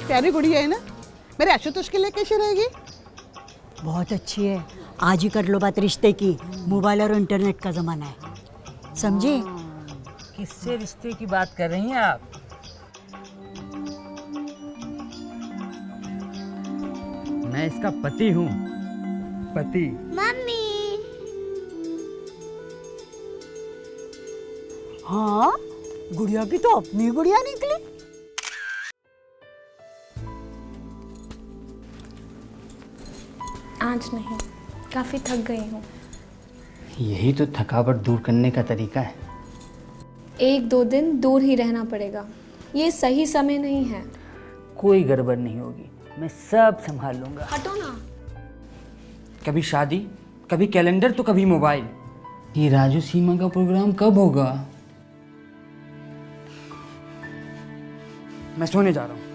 प्यारी गुड़िया है ना। मेरे आशुतोष के लिए कैसी रहेगी? बहुत अच्छी है। आज ही कर लो बात रिश्ते की। मोबाइल और इंटरनेट का जमाना है, समझे? किससे रिश्ते की बात कर रही हैं आप? मैं इसका पति हूँ। पति। मम्मी। हाँ, गुड़िया की तो अपनी गुड़िया निकली। आज नहीं, काफी थक गई हूँ। यही तो थकावट दूर करने का तरीका है। 1-2 दिन दूर ही रहना पड़ेगा, ये सही समय नहीं है। कोई गड़बड़ नहीं होगी, मैं सब संभाल लूंगा। हटो ना। कभी शादी, कभी कैलेंडर, तो कभी मोबाइल। ये राजू सीमा का प्रोग्राम कब होगा? मैं सोने जा रहा हूँ।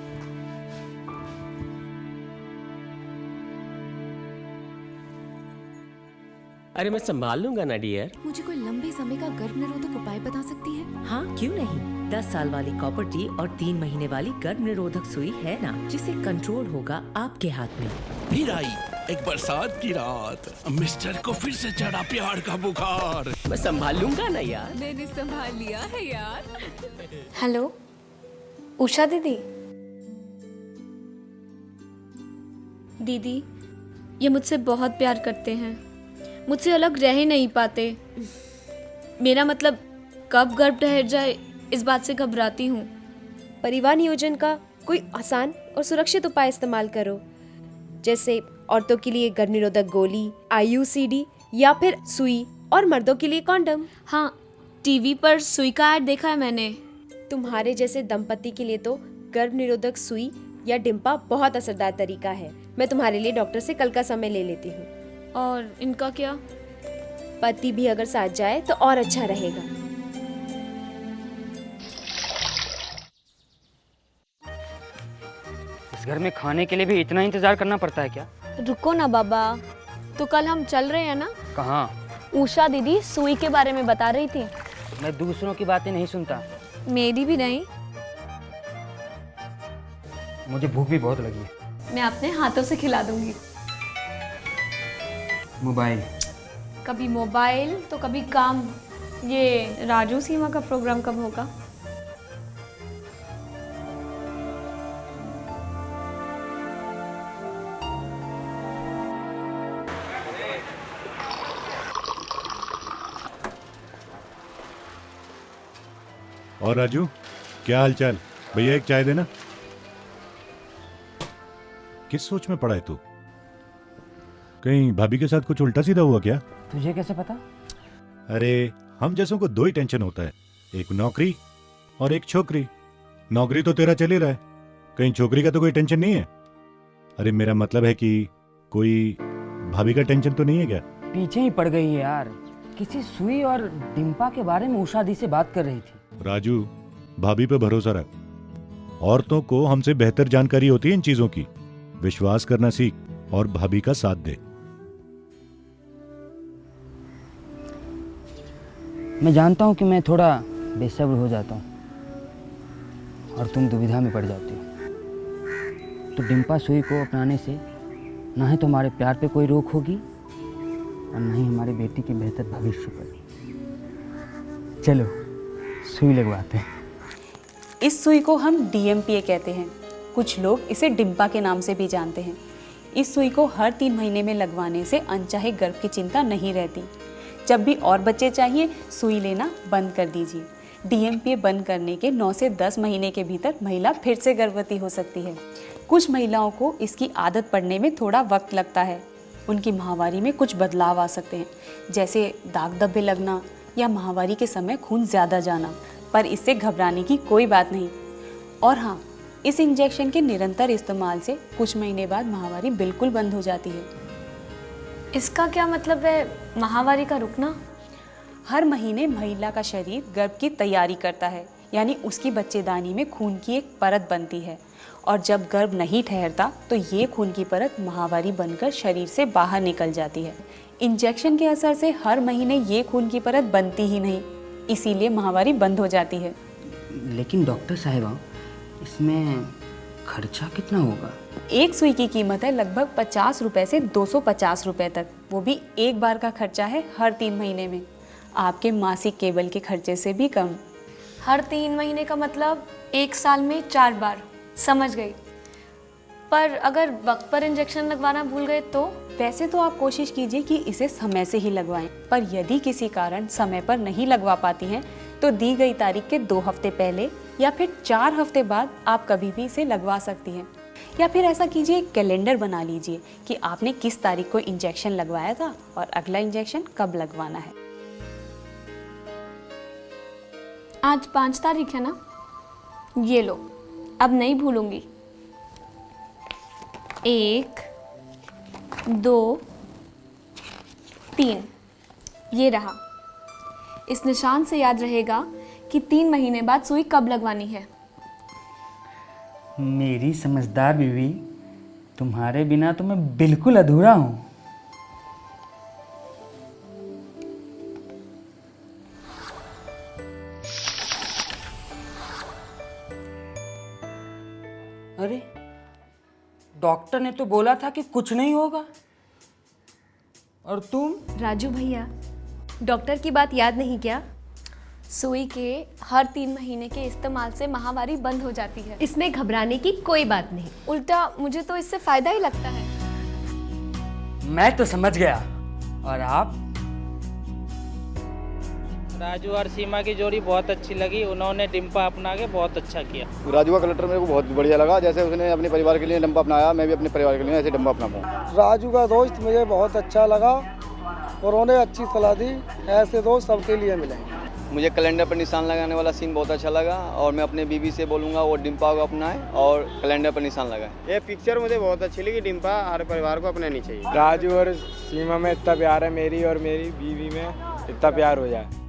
अरे मैं संभाल लूंगा ना डियर। मुझे कोई लंबे समय का गर्भ निरोधक उपाय बता सकती है? हाँ क्यों नहीं, 10 साल वाली कॉपर टी और 3 महीने वाली गर्भ निरोधक सुई है ना, जिससे कंट्रोल होगा आपके हाथ में। फिर आई एक बरसात की रात, मिस्टर को फिर से चढ़ा प्यार का बुखार। मैं संभाल लूंगा ना यार। मैंने संभाल लिया है यार। हेलो उषा दीदी। दीदी, ये मुझसे बहुत प्यार करते हैं, मुझसे अलग रह ही नहीं पाते। मेरा मतलब कब गर्भ ठहर जाए इस बात से घबराती हूँ। परिवार नियोजन का कोई आसान और सुरक्षित उपाय इस्तेमाल करो, जैसे औरतों के लिए गर्भ निरोधक गोली, IUCD या फिर सुई, और मर्दों के लिए कॉन्डम। हाँ, टीवी पर सुई का ऐड देखा है मैंने। तुम्हारे जैसे दंपति के लिए तो गर्भ निरोधक सुई या डिम्पा बहुत असरदार तरीका है। मैं तुम्हारे लिए डॉक्टर से कल का समय ले लेती हूँ। और इनका क्या? पति भी अगर साथ जाए तो और अच्छा रहेगा। इस घर में खाने के लिए भी इतना इंतजार करना पड़ता है क्या? रुको ना बाबा, तो कल हम चल रहे हैं ना? कहाँ? उषा दीदी सुई के बारे में बता रही थी। मैं दूसरों की बातें नहीं सुनता। मेरी भी नहीं। मुझे भूख भी बहुत लगी है। मैं अपने हाथों से खिला दूंगी। मोबाइल। कभी मोबाइल तो कभी काम। ये राजू सीमा का प्रोग्राम कब होगा? और राजू, क्या हालचाल? भैया एक चाय देना। किस सोच में पड़ा है तू? कहीं भाभी के साथ कुछ उल्टा सीधा हुआ क्या? तुझे कैसे पता? अरे हम जैसों को दो ही टेंशन होता है, एक नौकरी और एक छोकरी। नौकरी तो तेरा चल ही रहा है, कहीं छोकरी का तो कोई टेंशन नहीं है? अरे मेरा मतलब है कि कोई भाभी का टेंशन तो नहीं है क्या? पीछे ही पड़ गई है यार। किसी सुई और डिम्पा के बारे में उषा दी से बात कर रही थी। राजू, भाभी पे भरोसा रख। औरतों को हमसे बेहतर जानकारी होती है इन चीजों की। विश्वास करना सीख और भाभी का साथ दे। मैं जानता हूँ कि मैं थोड़ा बेसब्र हो जाता हूँ और तुम दुविधा में पड़ जाती हो। तो डिम्पा सुई को अपनाने से ना ही तुम्हारे प्यार पे कोई रोक होगी और ना ही हमारी बेटी के बेहतर भविष्य पर। चलो सुई लगवाते हैं। इस सुई को हम DMPA कहते हैं, कुछ लोग इसे डिम्पा के नाम से भी जानते हैं। इस सुई को हर 3 महीने में लगवाने से अनचाहे गर्भ की चिंता नहीं रहती। जब भी और बच्चे चाहिए सुई लेना बंद कर दीजिए। DMPA बंद करने के 9 से 10 महीने के भीतर महिला फिर से गर्भवती हो सकती है। कुछ महिलाओं को इसकी आदत पड़ने में थोड़ा वक्त लगता है। उनकी माहवारी में कुछ बदलाव आ सकते हैं, जैसे दाग धब्बे लगना या माहवारी के समय खून ज़्यादा जाना, पर इससे घबराने की कोई बात नहीं। और हाँ, इस इंजेक्शन के निरंतर इस्तेमाल से कुछ महीने बाद माहवारी बिल्कुल बंद हो जाती है। इसका क्या मतलब है, माहवारी का रुकना? हर महीने महिला का शरीर गर्भ की तैयारी करता है, यानी उसकी बच्चेदानी में खून की एक परत बनती है, और जब गर्भ नहीं ठहरता तो ये खून की परत माहवारी बनकर शरीर से बाहर निकल जाती है। इंजेक्शन के असर से हर महीने ये खून की परत बनती ही नहीं, इसीलिए माहवारी बंद हो जाती है। लेकिन डॉक्टर साहिबा, इसमें खर्चा कितना होगा? एक सुई की कीमत है लगभग 50 रुपए से 250 रुपए तक। वो भी एक बार का खर्चा है हर 3 महीने में, आपके मासिक केबल के खर्चे से भी कम। हर 3 महीने का मतलब 1 साल में 4 बार, समझ गई। पर अगर वक्त पर इंजेक्शन लगवाना भूल गए तो? वैसे तो आप कोशिश कीजिए कि इसे समय से ही लगवाएं, पर यदि किसी कारण समय पर नहीं लगवा पाती हैं तो दी गई तारीख के 2 हफ्ते पहले या फिर 4 हफ्ते बाद आप कभी भी इसे लगवा सकती हैं। या फिर ऐसा कीजिए, कैलेंडर बना लीजिए कि आपने किस तारीख को इंजेक्शन लगवाया था और अगला इंजेक्शन कब लगवाना है। आज 5 तारीख है ना? ये लो, अब नहीं भूलूंगी। 1, 2, 3, ये रहा। इस निशान से याद रहेगा कि 3 महीने बाद सुई कब लगवानी है। मेरी समझदार बीवी, तुम्हारे बिना तो मैं बिल्कुल अधूरा हूँ। अरे, डॉक्टर ने तो बोला था कि कुछ नहीं होगा, और तुम? राजू भैया, डॉक्टर की बात याद नहीं क्या? सुई के हर 3 महीने के इस्तेमाल से माहवारी बंद हो जाती है। इसमें घबराने की कोई बात नहीं। उल्टा मुझे तो इससे फायदा ही लगता है। मैं तो समझ गया, और आप? राजू और सीमा की जोड़ी बहुत अच्छी लगी, उन्होंने डिम्पा अपना के बहुत अच्छा किया। राजू का कलेक्टर मेरे को बहुत बढ़िया लगा, जैसे उसने अपने परिवार के लिए डिम्पा अपनाया, मैं भी अपने परिवार के लिए ऐसे डिम्पा अपनाऊंगा। राजू का दोस्त मुझे बहुत अच्छा लगा और उन्होंने अच्छी सलाह दी, ऐसे दोस्त सबके लिए मिले। मुझे कैलेंडर पर निशान लगाने वाला सीन बहुत अच्छा लगा, और मैं अपने बीवी से बोलूँगा वो डिम्पा को अपनाए और कैलेंडर पर निशान लगाए। ये पिक्चर मुझे बहुत अच्छी लगी, डिम्पा हर परिवार को अपनानी चाहिए। राजू और सीमा में इतना प्यार है, मेरी और मेरी बीवी में इतना प्यार हो जाए।